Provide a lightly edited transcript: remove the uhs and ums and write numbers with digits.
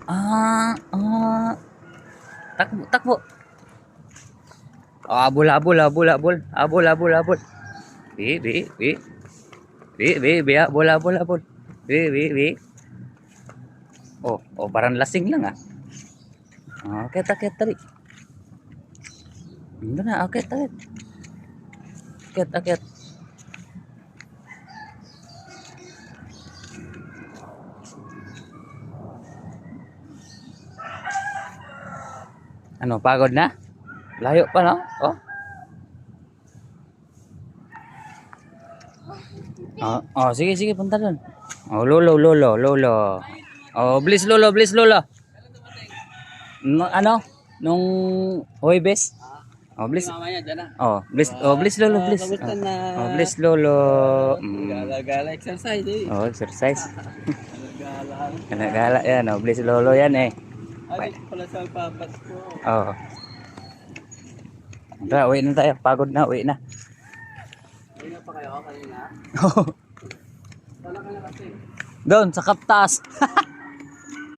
Ah. Takbo, takbo. Abol, abol, abol, abol. Abol, abol, abol. Bi, bi, bi. Bi, bi, bi, abol, abol, abol. Bi, bi, bi. Oh, parang lasing lang ah. Akit, akit, tali. Hindi na, akit, akit. Akit, akit. Ano, pagod na? Layo pa, no? Oh. Sige, sige, punta doon. Lolo, lolo, lolo. Bliss lolo, bliss lolo. Ano? Nung Huwebes? Bliss. Mamaya dyan na. Bliss lolo, bliss. Kamusta na? Bliss lolo. Gala-gala exercise eh. Exercise. Gala-gala. Gala yan, bliss lolo yan eh. Ay, pala sa papas ko. Tara, uwi na tayo. Pagod na, uwi na. Uwi na pa kayo kanina? Wala ka na kasi. Doon, sa Kaptas.